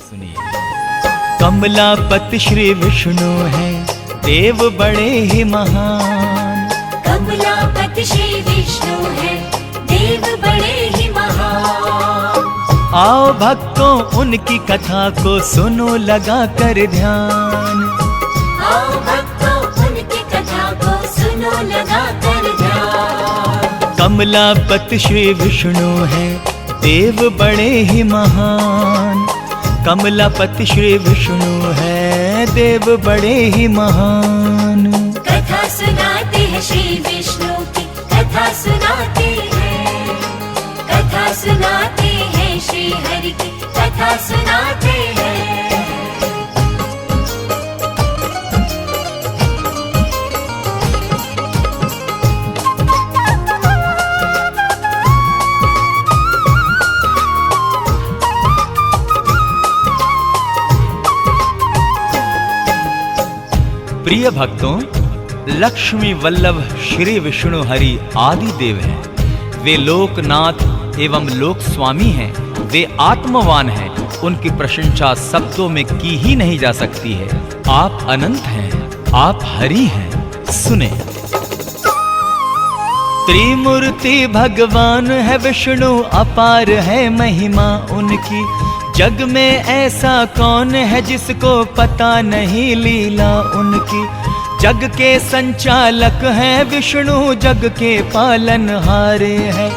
सुनिए। कमलापति श्री विष्णु हैं, देव बड़े ही महान। कमलापति श्री विष्णु है, देव बड़े ही महान। आओ भक्तों उनकी कथा को सुनो लगा कर ध्यान। आओ भक्तों उनकी कथा को सुनो लगा कर ध्यान। कमलापति श्री विष्णु हैं, देव बड़े ही महान। कमलापति श्री विष्णु हैं, देव बड़े ही महान। कथा सुनाते हैं श्री विष्णु की, कथा सुनाते हैं। कथा सुनाते हैं श्री हरि की, कथा सुनाते हैं। प्रिय भक्तों, लक्ष्मी वल्लभ श्री विष्णु हरि आदि देव हैं। वे लोकनाथ एवं लोक स्वामी हैं। वे आत्मवान हैं। उनकी प्रशंसा शब्दों में की ही नहीं जा सकती है। आप अनंत हैं, आप हरि हैं। सुने। त्रिमूर्ति भगवान है विष्णु, अपार है महिमा उनकी। जग में ऐसा कौन है जिसको पता नहीं लीला उनकी। जग के संचालक हैं विष्णु, जग के पालनहारे हैं।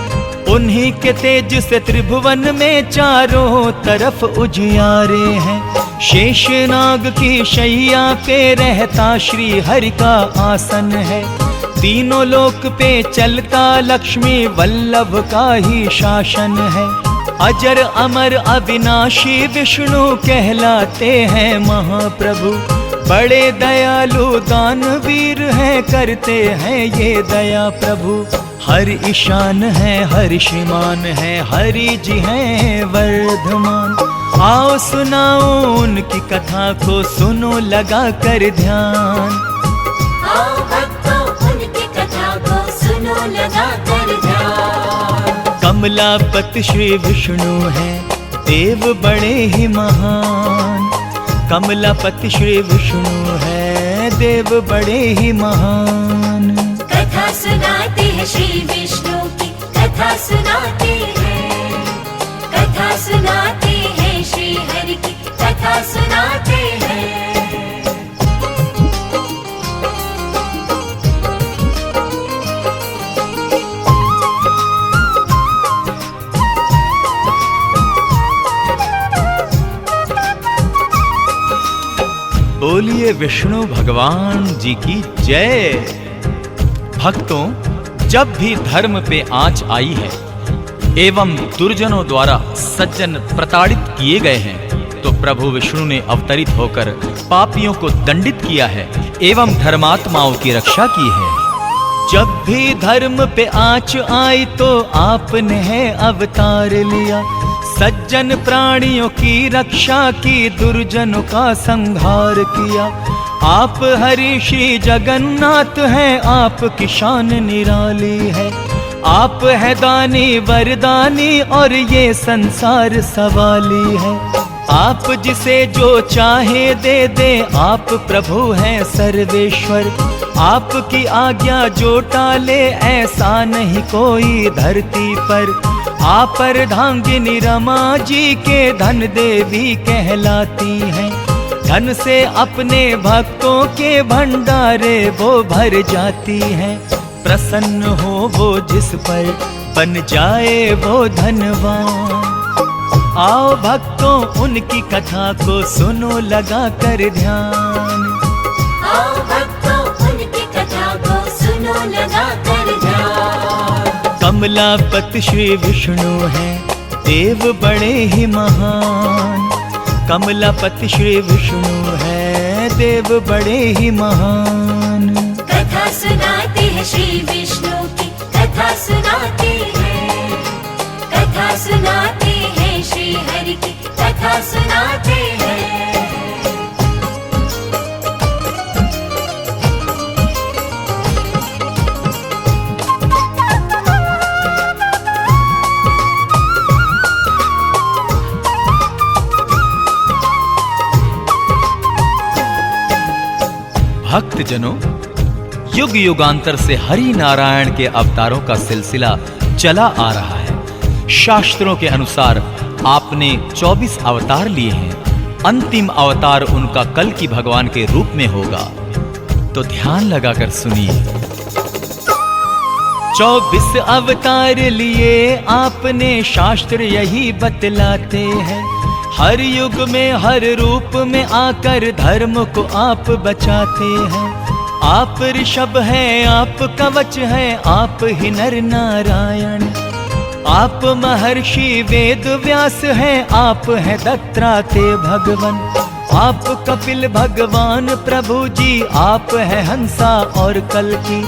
उन्हीं के तेज से त्रिभुवन में चारों तरफ उजियारे हैं। शेषनाग की शैया पे रहता श्री हरि का आसन है। तीनों लोक पे चलता लक्ष्मी वल्लभ का ही शासन है। अजर अमर अविनाशी विष्णु कहलाते हैं महाप्रभु। बड़े दयालु दानवीर हैं, करते हैं ये दया प्रभु। हर ईशान है, हर श्रीमान है, हरि जी हैं वर्धमान। आओ सुनाओ उनकी कथा को सुनो लगा कर ध्यान। आओ भक्तों उनकी कथा को सुनो लगा कर ध्यान। कमलापति श्री विष्णु हैं, देव बड़े ही महान। कमलापति श्री विष्णु हैं, देव बड़े ही महान। कथा सुनाते हैं श्री विष्णु की, कथा सुनाते हैं। कथा सुनाते हैं श्री हरि की, कथा सुनाते हैं। बोलिए विष्णु भगवान जी की जय। भक्तों, जब भी धर्म पे आंच आई है एवं दुर्जनों द्वारा सज्जन प्रताड़ित किए गए हैं, तो प्रभु विष्णु ने अवतरित होकर पापियों को दंडित किया है एवं धर्मात्माओं की रक्षा की है। जब भी धर्म पे आंच आई तो आपने है अवतार लिया। सज्जन प्राणियों की रक्षा की, दुर्जनों का संहार किया। आप हरि श्री जगन्नाथ हैं, आपकी शान निराली है। आप है दानी वरदानी और ये संसार सवाली है। आप जिसे जो चाहे दे दे, आप प्रभु हैं सर्वेश्वर। आपकी आज्ञा जो टाले, ऐसा नहीं कोई धरती पर। आप अर्धांगिनी रमा जी के धन देवी कहलाती हैं। धन से अपने भक्तों के भंडारे वो भर जाती हैं। प्रसन्न हो वो जिस पर, बन जाए वो धनवान। आओ भक्तों उनकी कथा को सुनो लगा कर ध्यान। आओ भक्तों उनकी कथा को सुनो लगा कर ध्यान। कमलापति श्री विष्णु हैं, देव बड़े ही महान। कमलापति श्री विष्णु हैं, देव बड़े ही महान। कथा सुनाते हैं श्री विष्णु की, कथा सुनाते हैं। कथा सुनाते हैं श्री हरि की, कथा सुनाते हैं। भक्तजनों, युग युगांतर से हरि नारायण के अवतारों का सिलसिला चला आ रहा है। शास्त्रों के अनुसार आपने 24 अवतार लिए हैं। अंतिम अवतार उनका कल की भगवान के रूप में होगा। तो ध्यान लगाकर सुनिए। 24 अवतार लिए आपने, शास्त्र यही बतलाते हैं। हर युग में हर रूप में आकर धर्म को आप बचाते हैं। आप ऋषभ हैं, आप कवच हैं, आप ही नर नारायण। आप महर्षि वेद व्यास हैं, आप हैं दत्तात्रेय भगवान। आप कपिल भगवान प्रभु जी, आप हैं हंसा और कल्कि।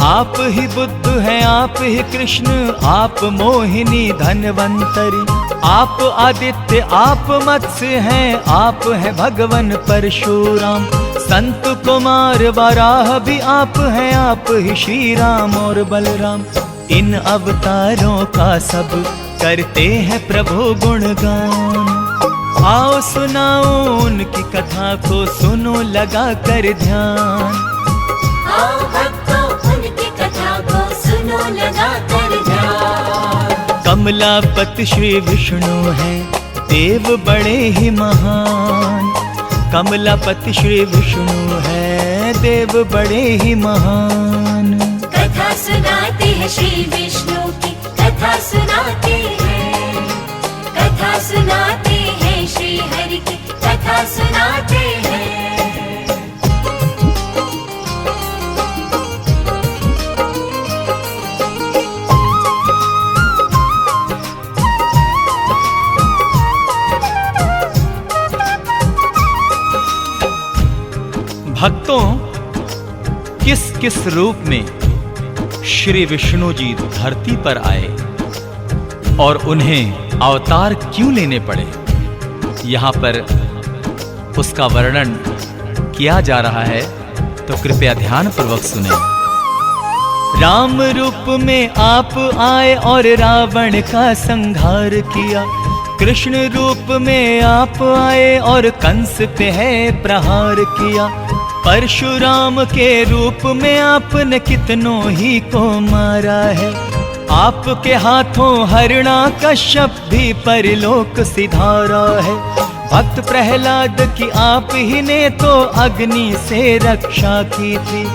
आप ही बुद्ध हैं, आप ही कृष्ण, आप मोहिनी धन्वंतरी। आप आदित्य, आप मत्स्य हैं, आप हैं भगवान परशुराम। संत कुमार वराह भी आप हैं, आप ही श्री राम और बलराम। इन अवतारों का सब करते हैं प्रभु गुणगान। आओ सुनाओ उनकी कथा को, सुनो लगा कर ध्यान। आओ भक्तों उनकी कथा को सुनो लगा कर ध्यान। कमलापति श्री विष्णु हैं, देव बड़े ही महान। कमलापति श्री विष्णु है, देव बड़े ही महान। कथा सुनाते हैं श्री विष्णु की, कथा सुनाते हैं। कथा सुनाते हैं श्री हरि की, कथा सुनाते हैं। भक्तों, किस किस रूप में श्री विष्णु जी धरती पर आए और उन्हें अवतार क्यों लेने पड़े, यहां पर उसका वर्णन किया जा रहा है। तो कृपया ध्यान पूर्वक सुने। राम रूप में आप आए और रावण का संहार किया। कृष्ण रूप में आप आए और कंस पे है प्रहार किया। परशुराम के रूप में आपने कितनों ही को मारा है। आपके हाथों हिरण्यकश्यप भी परलोक सिधारा है। भक्त प्रहलाद की आप ही ने तो अग्नि से रक्षा की थी,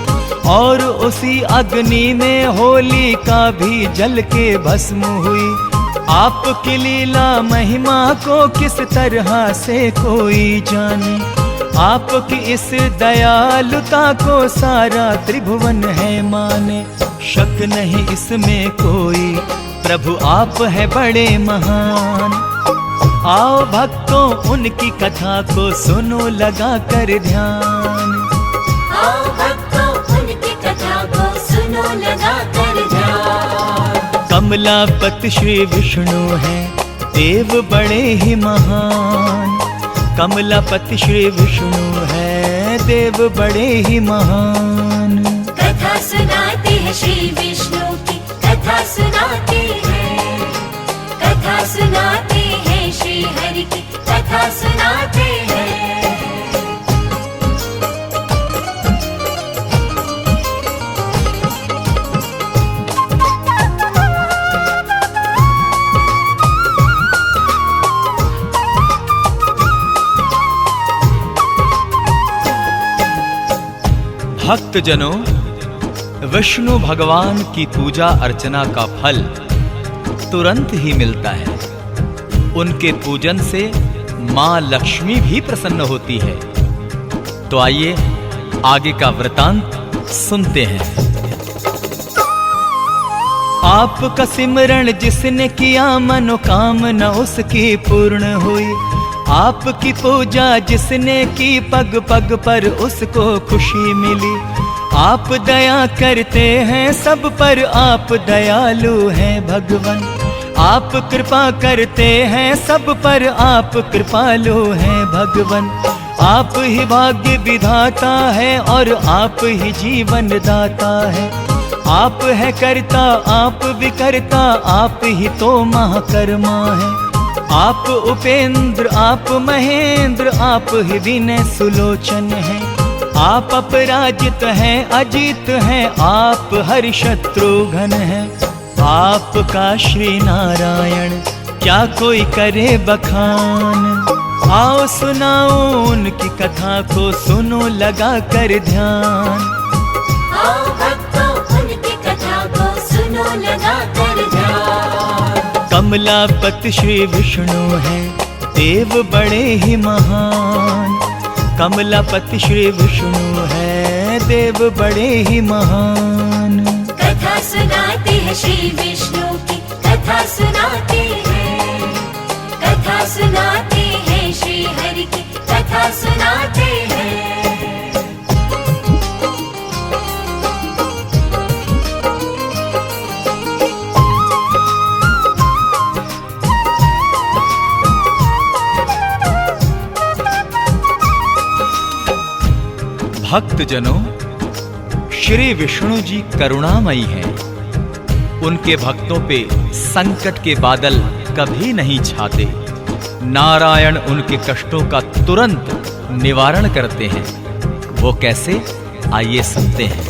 और उसी अग्नि में होलिका भी जल के भस्म हुई। आपकी लीला महिमा को किस तरह से कोई जाने। आपकी इस दयालुता को सारा त्रिभुवन है माने। शक नहीं इसमें कोई, प्रभु आप है बड़े महान। आओ भक्तों उनकी कथा को सुनो लगा कर ध्यान। आओ भक्तों उनकी कथा को सुनो लगा कर ध्यान। कमलापति श्री विष्णु हैं, देव बड़े ही महान। कमलापति श्री विष्णु है, देव बड़े ही महान। कथा सुनाते हैं श्री विष्णु की, कथा सुनाते हैं। कथा सुनाते हैं श्री हरि की, कथा सुनाते हैं। भक्तजनों, विष्णु भगवान की पूजा अर्चना का फल तुरंत ही मिलता है। उनके पूजन से मां लक्ष्मी भी प्रसन्न होती है। तो आइए आगे का वृतांत सुनते हैं। आपका सिमरण जिसने किया, मनोकामना उसकी पूर्ण हुई। आपकी पूजा जिसने की, पग पग पर उसको खुशी मिली। आप दया करते हैं सब पर, आप दयालु हैं भगवान। आप कृपा करते हैं सब पर, आप कृपालु हैं भगवान। आप ही भाग्य विधाता है और आप ही जीवन दाता है। आप है करता, आप विकर्ता, आप ही तो महाकर्मा है। आप उपेंद्र, आप महेंद्र, आप ही विनय सुलोचन है। आप अपराजित हैं, अजीत हैं, आप हरि शत्रुघ्न हैं। आपका श्री नारायण क्या कोई करे बखान। आओ सुनाओ उनकी कथा को, सुनो लगा कर ध्यान। आओ भक्तों उनकी कथा को सुनो लगा कर ध्यान। कमलापति श्री विष्णु हैं, देव बड़े ही महान। कमलापति श्री विष्णु हैं, देव बड़े ही महान। कथा सुनाते हैं श्री विष्णु की, कथा सुनाते हैं। कथा सुनाते हैं श्री हरि की, कथा सुनाते हैं। भक्तजनों, श्री विष्णु जी करुणामयी हैं। उनके भक्तों पे संकट के बादल कभी नहीं छाते। नारायण उनके कष्टों का तुरंत निवारण करते हैं। वो कैसे, आइए सुनते हैं।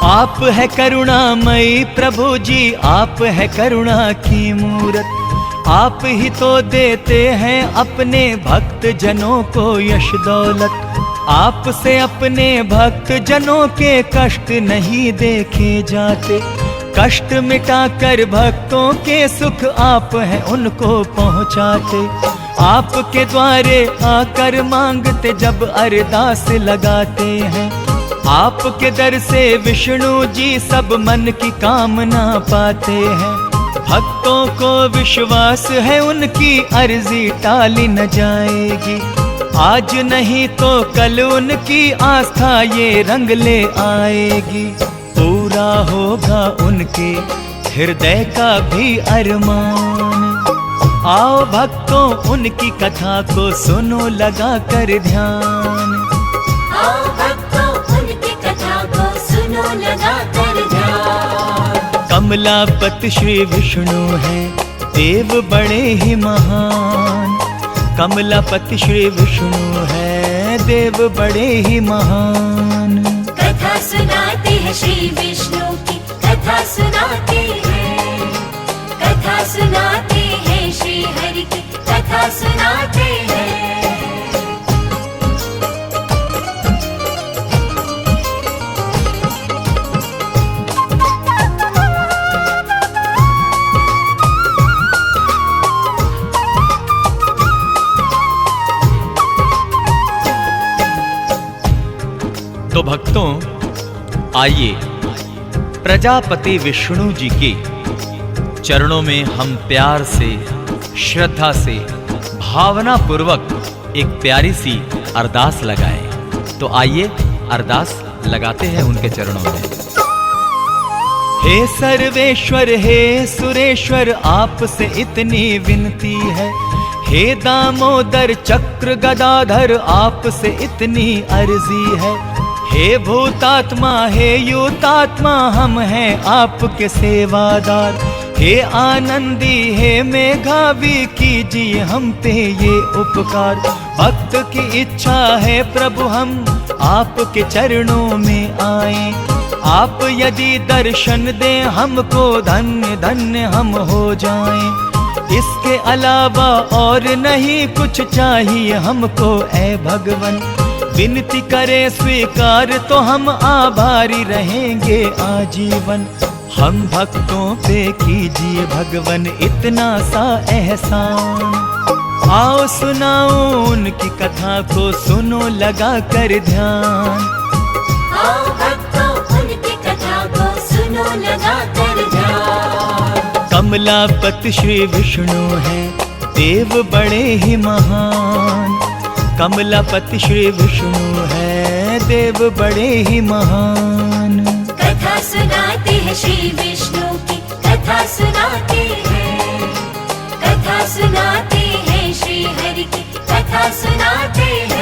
आप है करुणामयी प्रभु जी, आप है करुणा की मूरत। आप ही तो देते हैं अपने भक्त जनों को यश दौलत। आपसे अपने भक्त जनों के कष्ट नहीं देखे जाते। कष्ट मिटाकर भक्तों के सुख आप हैं उनको पहुंचाते। आपके द्वारे आकर मांगते जब अरदास लगाते हैं। आपके दर से विष्णु जी सब मन की कामना पाते हैं। भक्तों को विश्वास है उनकी अर्जी टाली न जाएगी। आज नहीं तो कल उनकी आस्था ये रंग ले आएगी। पूरा होगा उनके हृदय का भी अरमान। आओ भक्तों उनकी कथा को सुनो लगा कर ध्यान। आओ भक्तों उनकी कथा को सुनो लगा कर ध्यान। कमलापति श्री विष्णु हैं, देव बड़े ही महान। कमलापति श्री विष्णु हैं, देव बड़े ही महान। कथा सुनाते हैं श्री विष्णु की, कथा सुनाते हैं। कथा सुनाते हैं श्री हरि की, कथा सुनाते हैं। तो भक्तों, आइए प्रजापति विष्णु जी के चरणों में हम प्यार से, श्रद्धा से, भावना पूर्वक एक प्यारी सी अरदास लगाएं। तो आइए अरदास लगाते हैं उनके चरणों में। हे सर्वेश्वर, हे सुरेश्वर, आपसे इतनी विनती है। हे दामोदर चक्र गदाधर, आपसे इतनी अर्जी है। हे भूतात्मा, हे युतात्मा, हम हैं आपके सेवादार। हे आनंदी, हे मेघावी, कीजिए हम पे ये उपकार। भक्त की इच्छा है प्रभु हम आपके चरणों में आए। आप यदि दर्शन दें हमको, धन्य धन्य हम हो जाएं। इसके अलावा और नहीं कुछ चाहिए हमको ऐ भगवन। विनती करे स्वीकार तो हम आभारी रहेंगे आजीवन। हम भक्तों पे कीजिए भगवन इतना सा एहसान। आओ सुनाओ उनकी कथा को, सुनो लगा कर ध्यान। आओ भक्तों उनकी कथा को सुनो लगा कर ध्यान। कमलापति श्री विष्णु हैं, देव बड़े ही महान। कमलापति श्री विष्णु हैं, देव बड़े ही महान। कथा सुनाते हैं श्री विष्णु की, कथा सुनाते हैं। कथा सुनाते हैं श्री हरि की, कथा सुनाते हैं।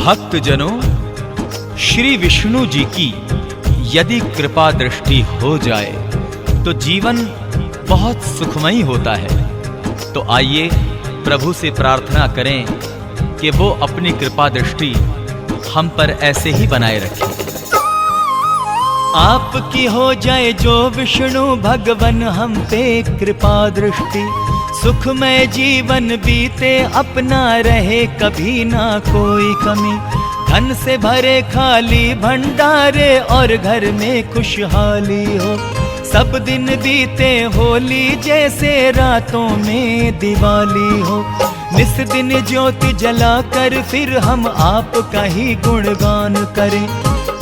भक्तजनों, श्री विष्णु जी की यदि कृपा दृष्टि हो जाए तो जीवन बहुत सुखमयी होता है। तो आइए प्रभु से प्रार्थना करें कि वो अपनी कृपा दृष्टि हम पर ऐसे ही बनाए रखें। आपकी हो जाए जो विष्णु भगवन हम पे कृपा दृष्टि, सुखमय जीवन बीते अपना रहे कभी ना कोई कमी। धन से भरे खाली भंडारे और घर में खुशहाली हो, सब दिन बीते होली जैसे रातों में दिवाली हो। निस दिन ज्योति जलाकर फिर हम आपका ही गुणगान करें,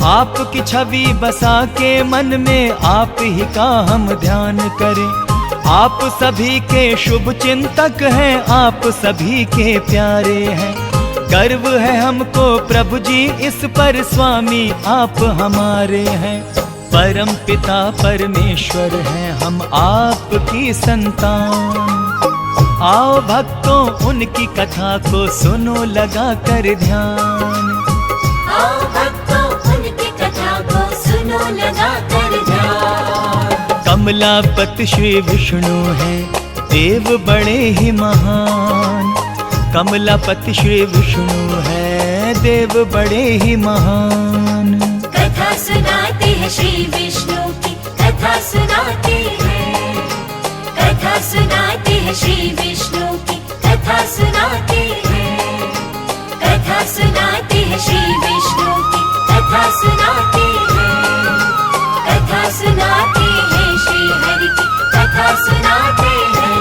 आपकी छवि बसा के मन में आप ही का हम ध्यान करें। आप सभी के शुभ चिंतक हैं, आप सभी के प्यारे हैं। गर्व है हमको प्रभु जी इस पर, स्वामी आप हमारे हैं। परम पिता परमेश्वर हैं हम आपकी संतान। आओ भक्तों उनकी कथा को सुनो लगा कर ध्यान। आओ भक्तों उनकी कथा को सुनो लगा कर ध्यान। कमलापति श्री विष्णु हैं देव बड़े ही महान। कमलापति श्री विष्णु हैं देव बड़े ही महान। कथा सुनाते हैं श्री विष्णु की, कथा सुनाते हैं। कथा सुनाते हैं श्री विष्णु की, कथा सुनाते हैं। कथा सुनाते हैं श्री विष्णु की, कथा सुनाते हैं। कथा सुनाते हैं श्री हरि की, कथा सुनाते हैं।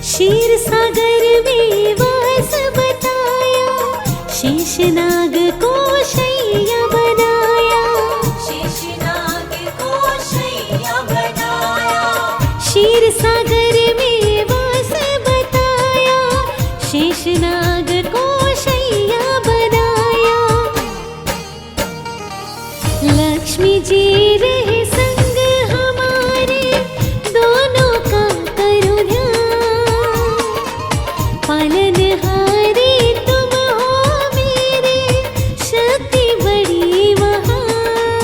क्षीर सागर में वास बताया, शेषनाग को शैया बनाया। शेषनाग को शैया बनाया। क्षीर सागर में वास बताया, शेषनाग को शैया बनाया। लक्ष्मी जी रहे संग हमारे, दोनों का करो ध्यान। पालनहारे तुम हो मेरे, शक्ति बड़ी महान।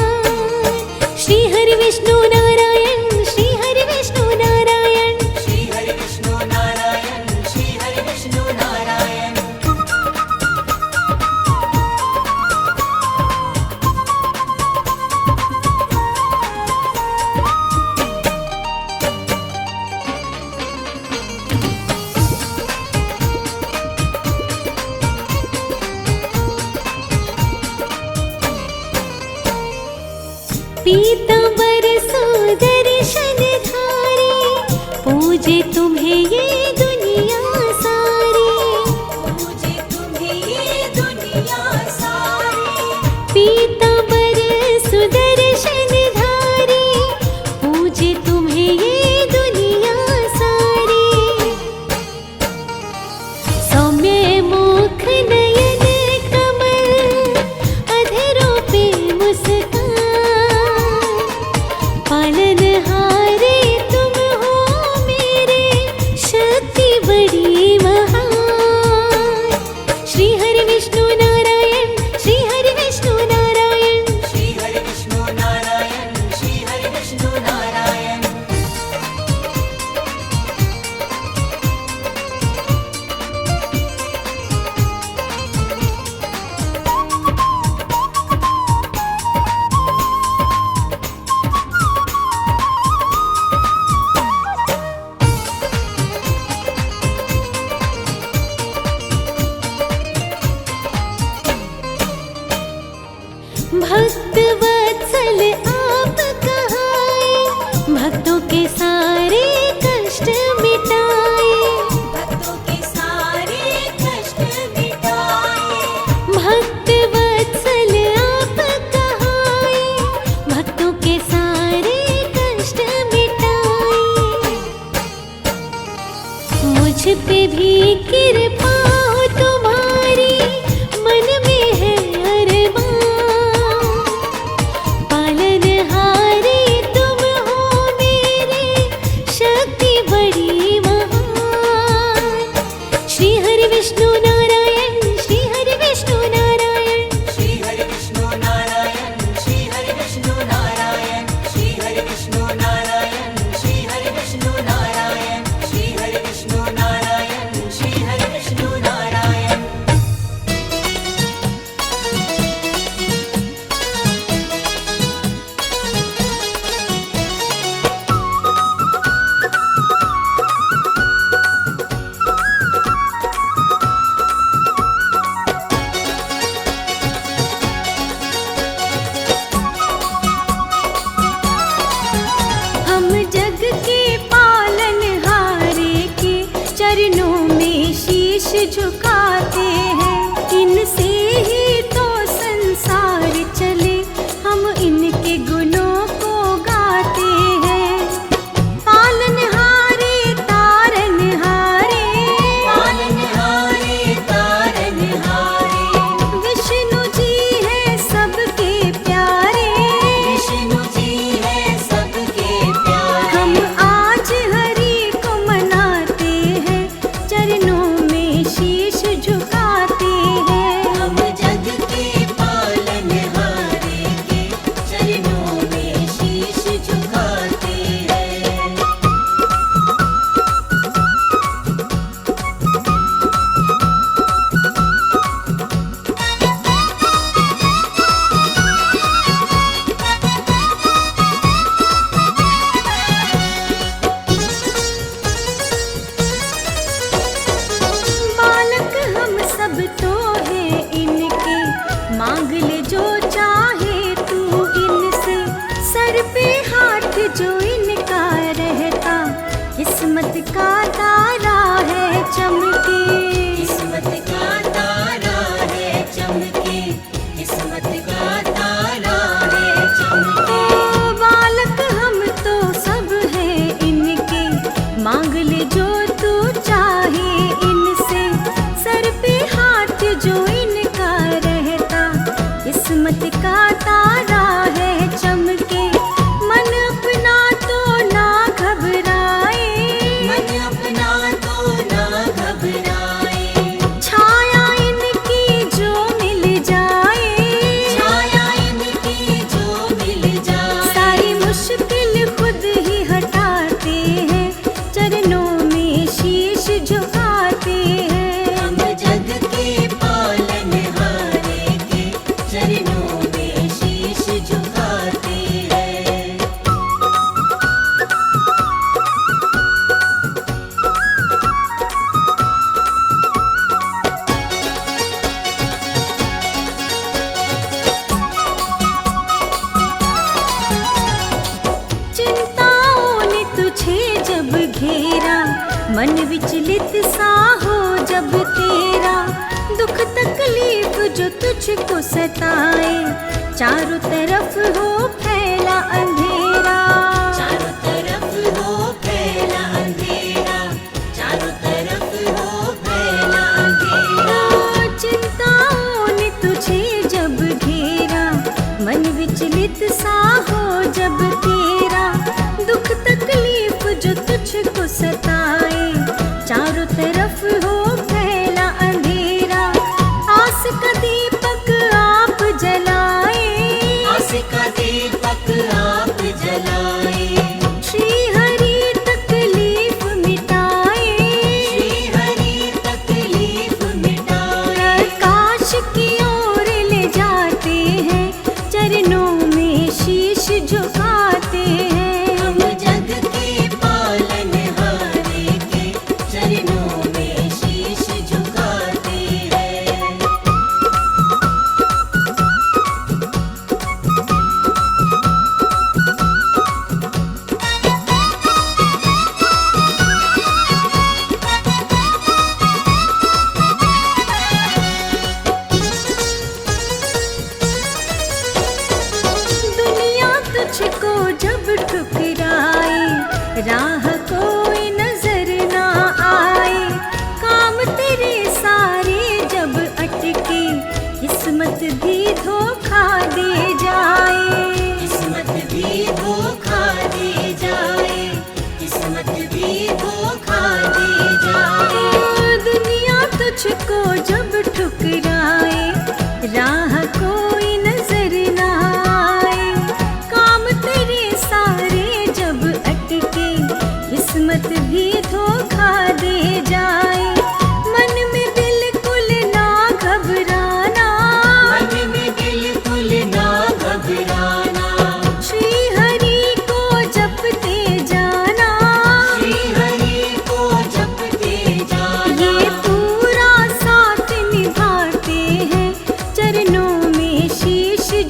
श्री हरि विष्णु नारायण, श्री हरि विष्णु नारायण। श्री हरि विष्णु नारायण, श्री हरि विष्णु नारायण। पीतांबर सो पालनहारे तुम हो मेरे, शक्ति बड़ी महान। श्री हरि विष्णु नारायण, श्री हरि विष्णु नारायण, श्री हरि विष्णु नारायण, श्री हरि विष्णु नारायण। भक्त वत्सल आप कहाए, भक्तों के सारे कष्ट मिटाए। भक्तों के सारे कष्ट मिटाए। भक्त वत्सल आप कहाए, भक्तों के सारे कष्ट मिटाए। मुझ पे भी कृपा हो तुम्हारी, मन में है अरमान। पालनहारे तुम हो मेरे, शक्ति बड़ी महान। श्री हरि विष्णु नारायण, श्री हरि विष्णु नारायण, श्री हरि विष्णु नारायण, श्री हरि विष्णु नारायण, श्री हरि विष्णु नारायण, श्री हरि विष्णु नारायण, श्री हरि विष्णु नारायण, श्री हरि विष्णु नारायण। हम जग के पालनहारे के चरणों में शीश झुकाते हैं। इनसे ही तो संसार चले, हम इनके गुणों को गाते हैं। पालनहारे तारनहारे, पालनहारे तारनहारे, विष्णु जी हैं सबके प्यारे। विष्णु जी है सबके प्यारे। हम आज हरि को मनाते हैं, चरणों में शीश झुकाते हैं। हम जग के पालनहारे के चरणों में शीश झुकाते हैं। बालक हम सब तो हैं इनके, मांग ले जो चाहे तू इनसे। सर पे हाथ जो इनका रहता, किस्मत का तारा है चमके। किस्मत का तारा है चमके, किस्मत का तारा है चमके। ओ बालक हम तो सब हैं इनके, मांग ले जो तू चाहे इनसे। सर पे हाथ जो इनका रहता, किस्मत का तारा है चमके। मन अपना तो ना घबराए, मन अपना तो ना घबराए। छाया इनकी जो मिल जाए, छाया इनकी जो मिल जाए। सारी मुश्किल खुद ही हटाते हैं, चरणों में शीश झुकाते हैं। हम जग के पालनहारे के चरणों में शीश झुकाते हैं। चिंताओं ने तुझे जब घेरा, मन विचलित सा हो जब तेरा। दुख तकलीफ जो तुझको सताए, चारों तरफ हो फैला अंधेरा। चारों तरफ हो फैला अंधेरा, चारों तरफ हो फैला अंधेरा। चिंताओं ने तुझे जब घेरा, मन विचलित सा हो जब तेरा।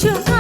कुछ